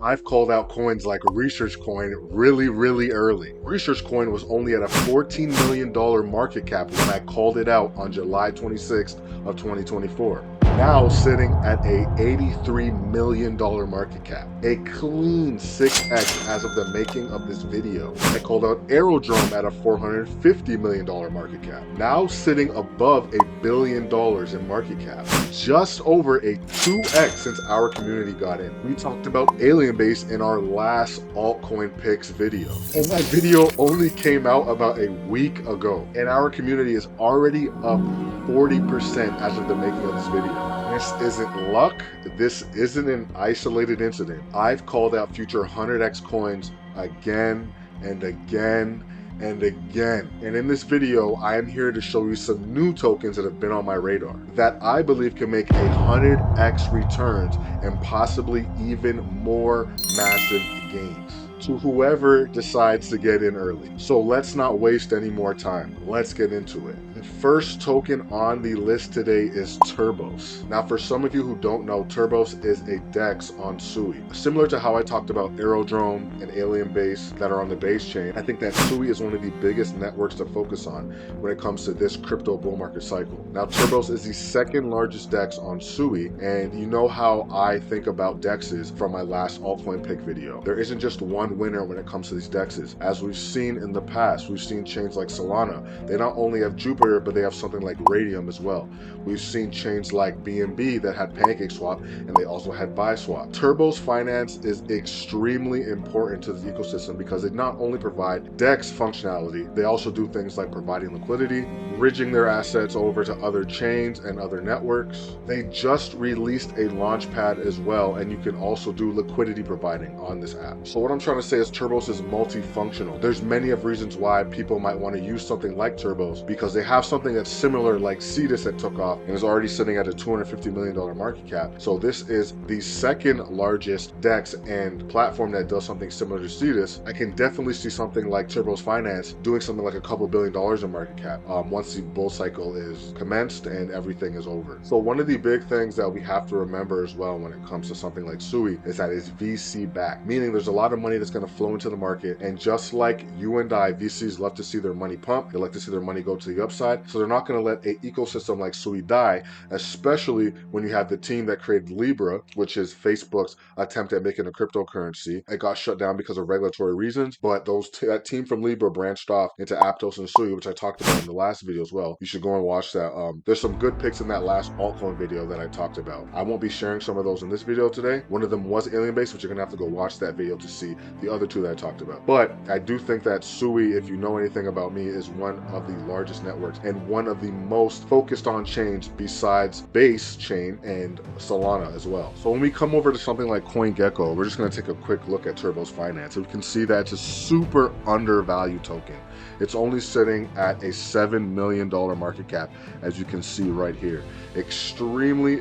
I've called out coins like Research Coin really early. Research Coin was only at a $14 million market cap when I called it out on July 26th of 2024. Now sitting at a $83 million market cap, a clean 6x as of the making of this video. I called out Aerodrome at a $450 million market cap, now sitting above $1 billion in market cap, just over a 2x since our community got in. We talked about Alien Base in our last altcoin picks video, and that video only came out about a week ago, and our community is already up 40% as of the making of this video. This isn't luck. This isn't an isolated incident. I've called out future 100x coins again and again and again. And in this video, I am here to show you some new tokens that have been on my radar that I believe can make 100x returns and possibly even more massive gains to whoever decides to get in early. So let's not waste any more time. Let's get into it. The first token on the list today is Turbos. Now, for some of you who don't know, Turbos is a DEX on Sui. Similar to how I talked about Aerodrome and Alien Base that are on the base chain, I think that Sui is one of the biggest networks to focus on when it comes to this crypto bull market cycle. Now, Turbos is the second largest DEX on Sui, and you know how I think about DEXs from my last altcoin pick video. There isn't just one winner when it comes to these DEXs. As we've seen in the past, we've seen chains like Solana. They not only have Jupiter, but they have something like Radium as well. We've seen chains like BNB that had PancakeSwap, and they also had BuySwap. Turbos Finance is extremely important to the ecosystem because they not only provide DEX functionality, they also do things like providing liquidity, bridging their assets over to other chains and other networks. They just released a launchpad as well, and you can also do liquidity providing on this app. So what I'm trying to say is Turbos is multifunctional. There's many of reasons why people might want to use something like Turbos, because they have something that's similar like Cetus that took off and is already sitting at a $250 million market cap. So this is the second largest DEX and platform that does something similar to Cetus. I can definitely see something like Turbos Finance doing something like a couple $1 billion in market cap once the bull cycle is commenced and everything is over. So one of the big things that we have to remember as well when it comes to something like Sui is that it's VC backed, meaning there's a lot of money that's going to flow into the market, and just like you and I, VCs love to see their money pump. They like to see their money go to the upside, so they're not going to let an ecosystem like Sui die, especially when you have the team that created Libra, which is Facebook's attempt at making a cryptocurrency. It got shut down because of regulatory reasons, but that team from Libra branched off into Aptos and Sui, which I talked about in the last video as well. You should go and watch that. There's some good picks in that last altcoin video that I talked about. I won't be sharing some of those in this video today. One of them was Alien Base, but you're gonna have to go watch that video to see the other two that I talked about. But I do think that Sui, if you know anything about me, is one of the largest networks and one of the most focused on chains besides Base Chain and Solana as well. So when we come over to something like CoinGecko, we're just gonna take a quick look at Turbos Finance. And we can see that it's a super undervalued token. It's only sitting at a $7 million market cap, as you can see right here. Extremely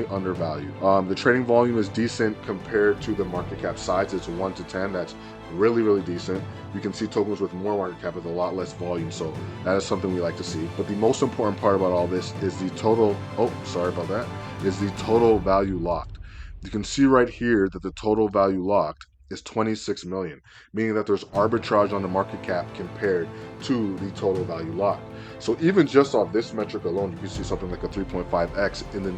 undervalued. The trading volume is decent compared to the market cap size. It's 1 to 10. That's really decent. You can see tokens with more market cap with a lot less volume, so that is something we like to see. But the most important part about all this is the total, is the total value locked. You can see right here that the total value locked is 26 million, meaning that there's arbitrage on the market cap compared to the total value locked. So even just off this metric alone, you can see something like a 3.5x in the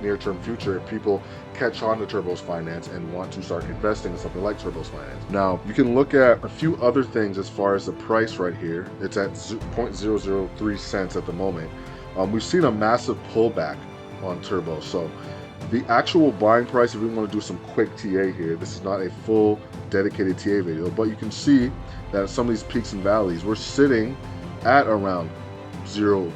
near-term future if people catch on to Turbos Finance and want to start investing in something like Turbos Finance. Now, you can look at a few other things as far as the price right here. It's at 0.003 cents at the moment. We've seen a massive pullback on Turbos, so the actual buying price, if we want to do some quick TA here, this is not a full dedicated TA video, but you can see that at some of these peaks and valleys, we're sitting at around 0.003,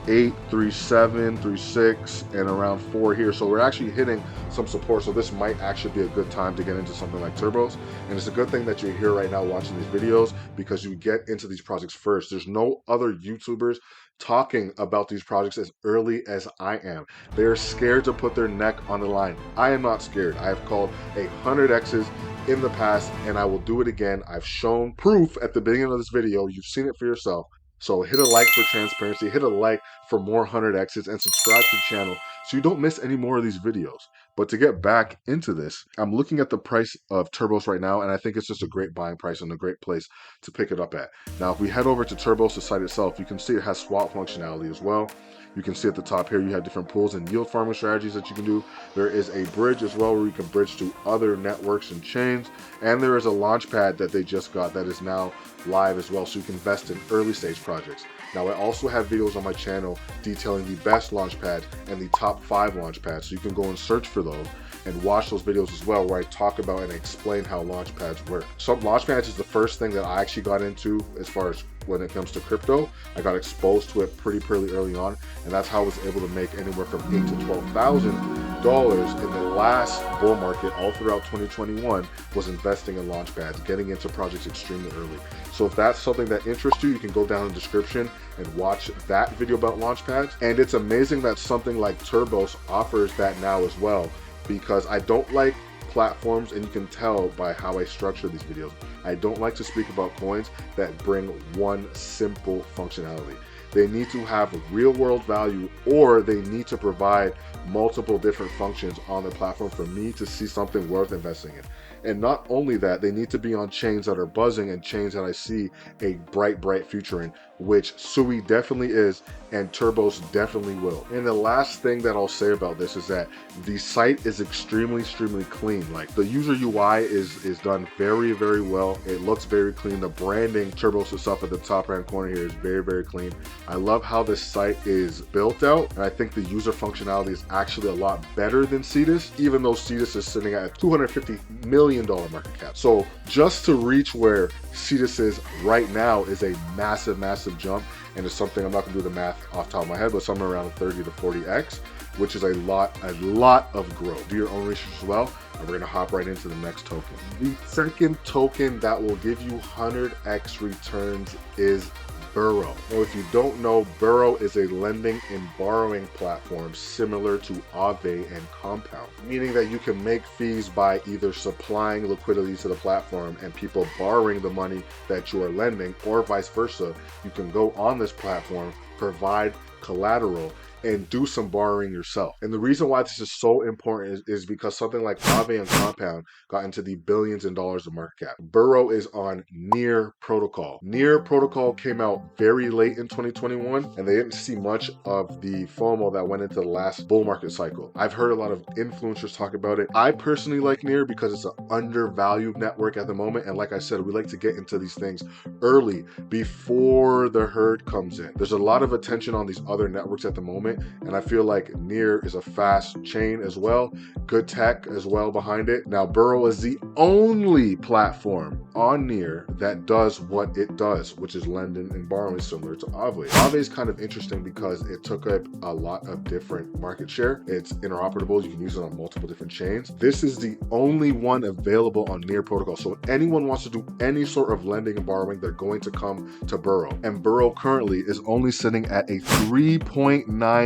8, 3.7, 3.6, and around 4 here. So we're actually hitting some support. So this might actually be a good time to get into something like Turbos. And it's a good thing that you're here right now watching these videos, because you get into these projects first. There's no other YouTubers talking about these projects as early as I am. They're scared to put their neck on the line. I am not scared. I have called 100x's in the past, and I will do it again. I've shown proof at the beginning of this video. You've seen it for yourself. So hit a like for transparency, hit a like for more 100x's, and subscribe to the channel so you don't miss any more of these videos. But to get back into this, I'm looking at the price of Turbos right now, and I think it's just a great buying price and a great place to pick it up at. Now, if we head over to Turbos, the site itself, you can see it has swap functionality as well. You can see at the top here, you have different pools and yield farming strategies that you can do. There is a bridge as well where you can bridge to other networks and chains. And there is a launch pad that they just got that is now live as well, so you can invest in early stage projects. Now, I also have videos on my channel detailing the best launch pads and the top 5 launch pads, so you can go and search for those and watch those videos as well, where I talk about and explain how launch pads work. So launch pads is the first thing that I actually got into as far as when it comes to crypto. I got exposed to it pretty early on, and that's how I was able to make anywhere from $8,000 to $12,000 in the last bull market all throughout 2021, was investing in launch pads, getting into projects extremely early. So if that's something that interests you, you can go down in the description and watch that video about launch pads. And it's amazing that something like Turbos offers that now as well, because I don't like platforms, and you can tell by how I structure these videos, I don't like to speak about coins that bring one simple functionality. They need to have real world value, or they need to provide multiple different functions on the platform for me to see something worth investing in. And not only that, they need to be on chains that are buzzing and chains that I see a bright future in, which Sui definitely is, and Turbos definitely will. And the last thing that I'll say about this is that the site is extremely clean. Like, the user UI is done very well. It looks very clean. The branding, Turbos itself at the top right corner here, is very clean. I love how this site is built out, and I think the user functionality is actually a lot better than Cetus, even though Cetus is sitting at a $250 million market cap. So just to reach where Cetus is right now is a massive jump, and it's something, I'm not gonna do the math off the top of my head, but somewhere around 30 to 40x, which is a lot of growth. Do your own research as well, and we're gonna hop right into the next token. The second token that will give you 100x returns is Burrow. Now, if you don't know, Burrow is a lending and borrowing platform similar to Aave and Compound, meaning that you can make fees by either supplying liquidity to the platform and people borrowing the money that you are lending, or vice versa. You can go on this platform, provide collateral, and do some borrowing yourself. And the reason why this is so important is because something like Aave and Compound got into the billions in dollars of market cap. Burrow is on Near Protocol. Near Protocol came out very late in 2021, and they didn't see much of the FOMO that went into the last bull market cycle. I've heard a lot of influencers talk about it. I personally like Near because it's an undervalued network at the moment, and like I said, we like to get into these things early before the herd comes in. There's a lot of attention on these other networks at the moment, and I feel like Near is a fast chain as well, good tech as well behind it. Now, Burrow is the only platform on Near that does what it does, which is lending and borrowing, similar to Aave. Aave is kind of interesting because it took up a lot of different market share. It's interoperable, you can use it on multiple different chains. This is the only one available on Near Protocol, so if anyone wants to do any sort of lending and borrowing, they're going to come to Burrow. And Burrow currently is only sitting at a $3.9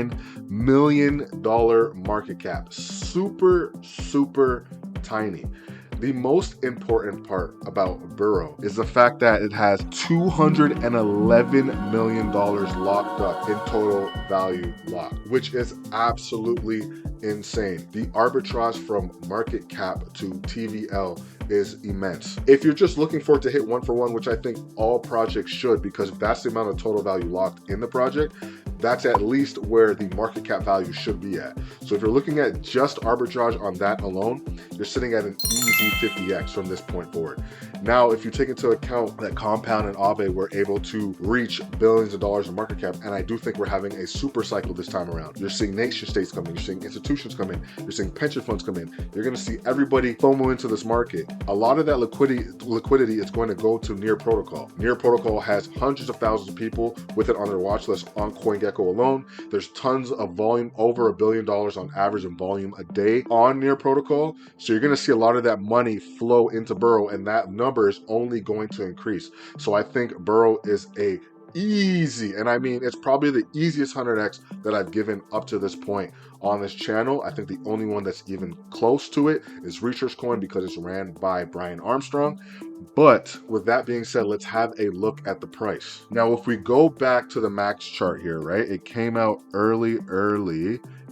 million market cap. Super tiny. The most important part about Burrow is the fact that it has $211 million locked up in total value locked, which is absolutely insane. The arbitrage from market cap to TVL is immense. If you're just looking for it to hit 1-for-1, which I think all projects should, because that's the amount of total value locked in the project, that's at least where the market cap value should be at. So if you're looking at just arbitrage on that alone, you're sitting at an easy 50x from this point forward. Now, if you take into account that Compound and Aave were able to reach billions of dollars in market cap, and I do think we're having a super cycle this time around. You're seeing nation states come in, you're seeing institutions come in, you're seeing pension funds come in. You're gonna see everybody FOMO into this market. A lot of that liquidity is going to go to Near Protocol. Near Protocol has hundreds of thousands of people with it on their watch list on CoinGecko alone. There's tons of volume, over $1 billion on average in volume a day on Near Protocol. So you're gonna see a lot of that money flow into Burrow, and that number is only going to increase. So I think Burrow is a easy, and I mean, it's probably the easiest 100x that I've given up to this point on this channel. I think the only one that's even close to it is Research Coin, because it's ran by Brian Armstrong. But with that being said, let's have a look at the price. Now, if we go back to the max chart here, right, it came out early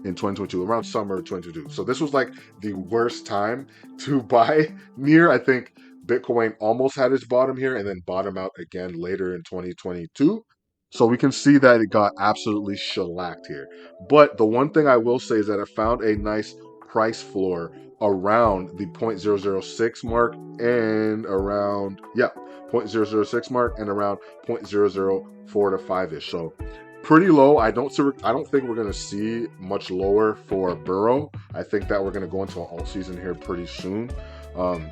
in 2022, around summer 2022. So this was like the worst time to buy near. I think Bitcoin almost had its bottom here and then bottom out again later in 2022. So we can see that it got absolutely shellacked here. But the one thing I will say is that I found a nice price floor around the 0.006 mark and around, yeah, 0.006 mark and around 0.004 to 5-ish. So pretty low. I don't think we're going to see much lower for Burrow. I think that we're going to go into an alt season here pretty soon.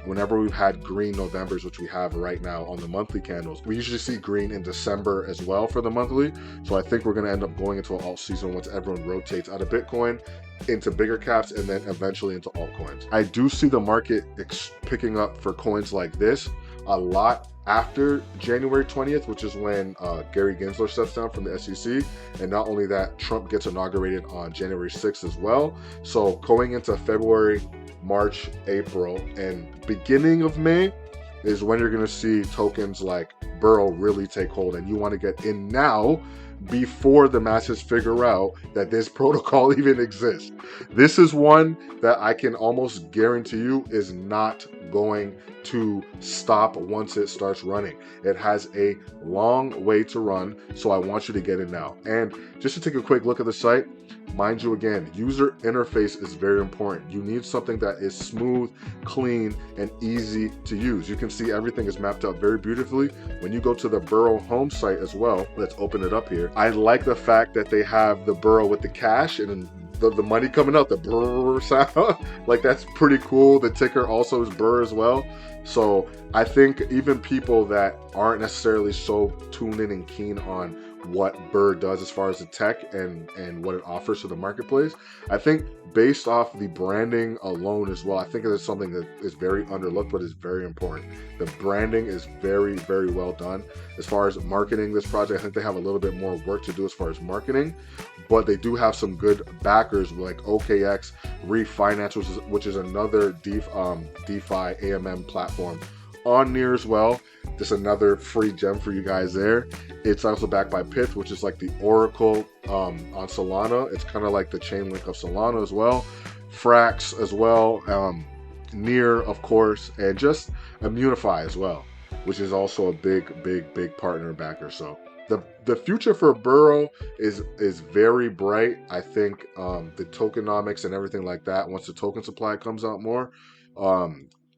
Whenever we've had green Novembers, which we have right now on the monthly candles, we usually see green in December as well for the monthly. So I think we're going to end up going into an alt season once everyone rotates out of Bitcoin into bigger caps and then eventually into altcoins. I do see the market picking up for coins like this a lot after January 20th, which is when Gary Gensler steps down from the SEC. And not only that, Trump gets inaugurated on January 6th as well. So going into February, March, April, and beginning of May is when you're going to see tokens like Burrow really take hold. And you want to get in now before the masses figure out that this protocol even exists. This is one that I can almost guarantee you is not going to stop once it starts running. It has a long way to run, so I want you to get in now. And just to take a quick look at the site, mind you, again, user interface is very important. You need something that is smooth, clean, and easy to use. You can see everything is mapped out very beautifully. When you go to the Burrow home site as well, let's open it up here. I like the fact that they have the Burrow with the cash and the money coming out, the brrr sound. Like, that's pretty cool. The ticker also is burr as well. So I think even people that aren't necessarily so tuned in and keen on what Burr does as far as the tech and what it offers to the marketplace, I think based off the branding alone as well, I think it is something that is very underlooked but is very important. The branding is very, very well done. As far as marketing this project, I think they have a little bit more work to do as far as marketing, but they do have some good backers like OKX Refinance, which is another DeFi AMM platform on Near as well. Just another free gem for you guys there. It's also backed by Pith, which is like the Oracle on Solana. It's kind of like the chain link of Solana as well. Frax as well. Near, of course, and just Immunify as well, which is also a big partner and backer. So the future for Burrow is very bright. I think the tokenomics and everything like that, once the token supply comes out more,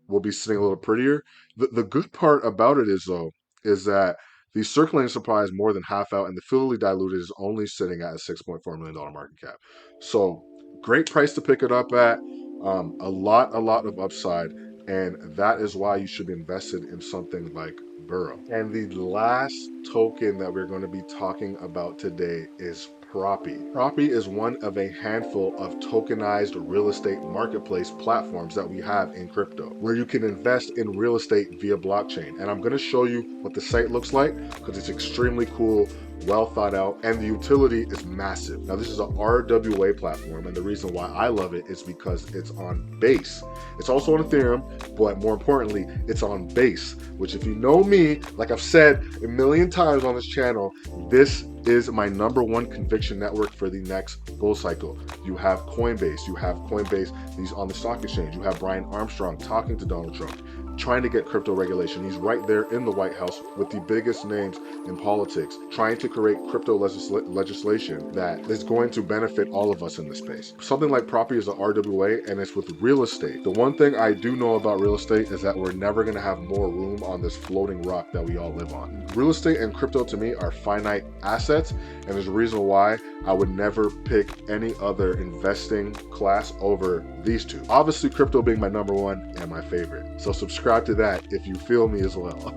will be sitting a little prettier. The good part about it is that the circulating supply is more than half out, and the fully diluted is only sitting at a $6.4 million market cap. So great price to pick it up at. A lot of upside, and that is why you should be invested in something like Burrow. And the last token that we're going to be talking about today is Proppy. Proppy is one of a handful of tokenized real estate marketplace platforms that we have in crypto, where you can invest in real estate via blockchain. And I'm going to show you what the site looks like because it's extremely cool, well thought out, and the utility is massive. Now, this is an RWA platform, and the reason why I love it is because it's on Base. It's also on Ethereum, but more importantly, it's on Base, which, if you know me, like I've said a million times on this channel, this is my #1 conviction network for the next bull cycle. You have Coinbase, these on the stock exchange. You have Brian Armstrong talking to Donald Trump, trying to get crypto regulation. He's right there in the White House with the biggest names in politics, trying to create crypto legislation that is going to benefit all of us in this space. Something like Proppy is an RWA, and it's with real estate. The one thing I do know about real estate is that we're never going to have more room on this floating rock that we all live on. Real estate and crypto to me are finite assets, and there's a reason why I would never pick any other investing class over these two. Obviously, crypto being my #1 and my favorite. So subscribe to that if you feel me as well.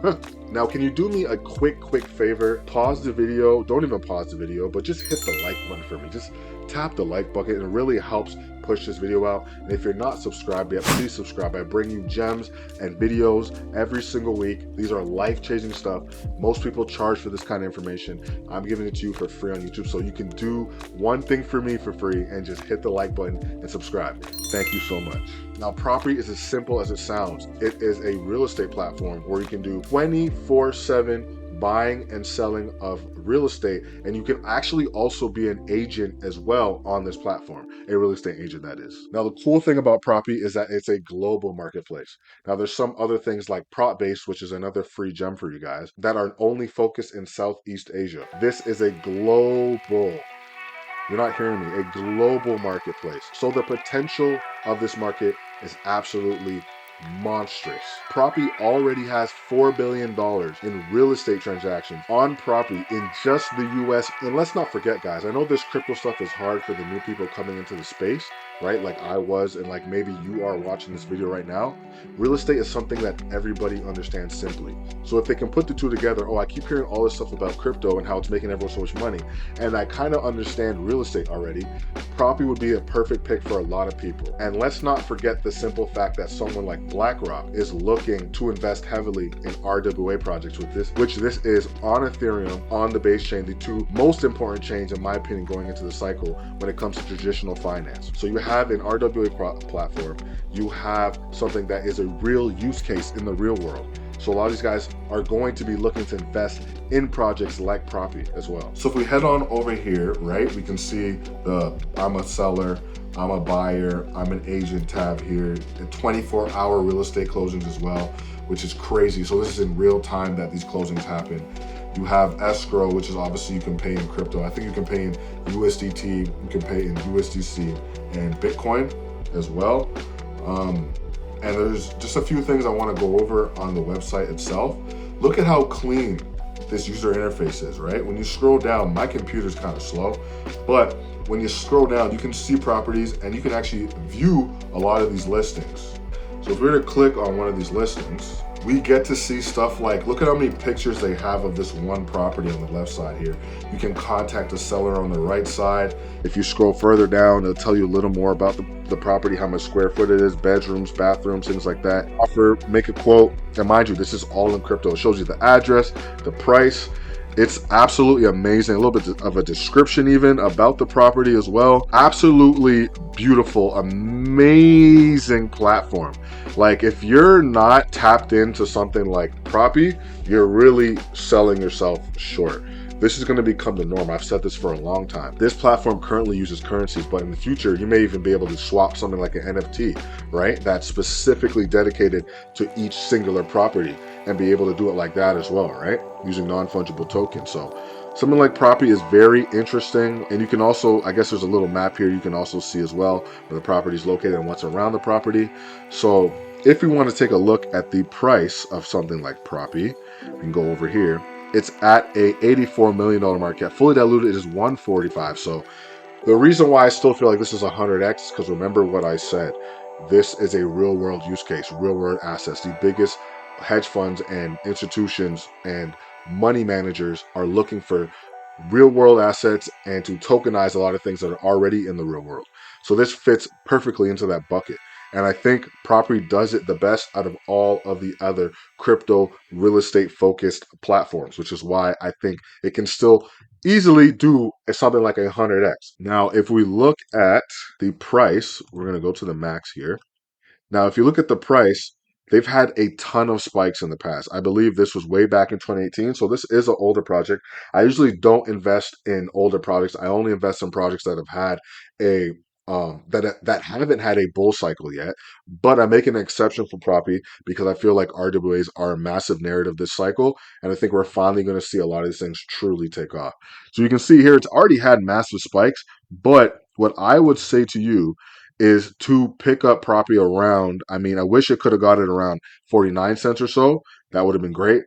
Now, can you do me a quick favor? Pause the video. Don't even pause the video, but just hit the like button for me. Just tap the like button. It really helps push this video out. And if you're not subscribed yet, please subscribe. I bring you gems and videos every single week. These are life-changing stuff. Most people charge for this kind of information. I'm giving it to you for free on YouTube, so you can do one thing for me for free and just hit the like button and subscribe. Thank you so much. Now, Proppy is as simple as it sounds. It is a real estate platform where you can do 24/7 buying and selling of real estate, and you can actually also be an agent as well on this platform, a real estate agent, that is. Now, the cool thing about Proppy is that it's a global marketplace. Now, there's some other things like Prop Base, which is another free gem for you guys, that are only focused in Southeast Asia. This is a global, you're not hearing me, a global marketplace. So the potential of this market is absolutely monstrous. Proppy already has $4 billion in real estate transactions on Proppy in just the US. And let's not forget, guys, I know this crypto stuff is hard for the new people coming into the space, right? Like I was, and like maybe you are watching this video right now. Real estate is something that everybody understands simply. So if they can put the two together, oh, I keep hearing all this stuff about crypto and how it's making everyone so much money, and I kind of understand real estate already, Proppy would be a perfect pick for a lot of people. And let's not forget the simple fact that someone like BlackRock is looking to invest heavily in RWA projects with this, which this is on Ethereum, on the base chain, the two most important chains in my opinion going into the cycle when it comes to traditional finance. So you have an RWA platform, you have something that is a real use case in the real world. So a lot of these guys are going to be looking to invest in projects like Proppy as well. So if we head on over here, right, we can see the I'm a seller, I'm a buyer, I'm an agent tab here, and 24-hour real estate closings as well, which is crazy. So this is in real time that these closings happen. You have escrow, which is obviously you can pay in crypto. I think you can pay in USDT, you can pay in USDC and Bitcoin as well. And there's just a few things I want to go over on the website itself. Look at how clean this user interface is, right? When you scroll down, my computer's kind of slow, but when you scroll down, you can see properties and you can actually view a lot of these listings. So if we were to click on one of these listings, we get to see stuff like, look at how many pictures they have of this one property on the left side here. You can contact the seller on the right side. If you scroll further down, it'll tell you a little more about the property, how much square foot it is, bedrooms, bathrooms, things like that. Offer, make a quote, and mind you, this is all in crypto. It shows you the address, the price. It's absolutely amazing. A little bit of a description even about the property as well. Absolutely beautiful, amazing platform. Like if you're not tapped into something like Proppy, you're really selling yourself short. This is going to become the norm. I've said this for a long time. This platform currently uses currencies, but in the future, you may even be able to swap something like an NFT, right? That's specifically dedicated to each singular property and be able to do it like that as well, right? Using non-fungible tokens. So something like Proppy is very interesting. And you can also, I guess there's a little map here you can also see as well where the property is located and what's around the property. So if we want to take a look at the price of something like Proppy, we can go over here. It's at a $84 million market cap. Fully diluted, it is 145. So the reason why I still feel like this is 100x is because remember what I said. This is a real world use case, real world assets. The biggest hedge funds and institutions and money managers are looking for real world assets and to tokenize a lot of things that are already in the real world. So this fits perfectly into that bucket. And I think Proppy does it the best out of all of the other crypto real estate focused platforms, which is why I think it can still easily do something like 100x. Now, if we look at the price, we're going to go to the max here. Now, if you look at the price, they've had a ton of spikes in the past. I believe this was way back in 2018. So this is an older project. I usually don't invest in older projects. I only invest in projects that have had a that haven't had a bull cycle yet, but I make an exception for Proppy because I feel like RWAs are a massive narrative this cycle, and I think we're finally going to see a lot of these things truly take off. So you can see here, it's already had massive spikes, but what I would say to you is to pick up Proppy around, I mean, I wish it could have got it around 49 cents or so. That would have been great.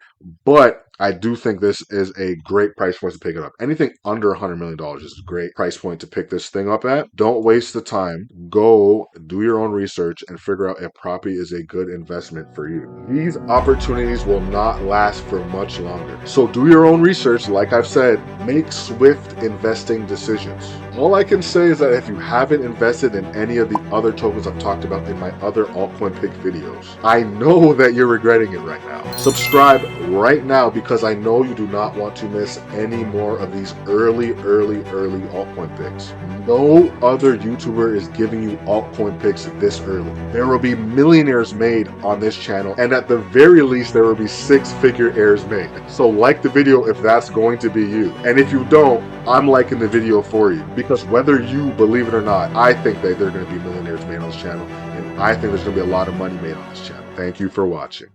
But I do think this is a great price point to pick it up. Anything under $100 million is a great price point to pick this thing up at. Don't waste the time. Go do your own research and figure out if Proppy is a good investment for you. These opportunities will not last for much longer. So do your own research. Like I've said, make swift investing decisions. All I can say is that if you haven't invested in any of the other tokens I've talked about in my other altcoin pick videos, I know that you're regretting it right now. Subscribe right now because because I know you do not want to miss any more of these early altcoin picks. No other YouTuber is giving you altcoin picks this early. There will be millionaires made on this channel, and at the very least there will be six-figure heirs made. So like the video if that's going to be you, and if you don't, I'm liking the video for you, because whether you believe it or not, I think that there are going to be millionaires made on this channel, and I think there's going to be a lot of money made on this channel. Thank you for watching.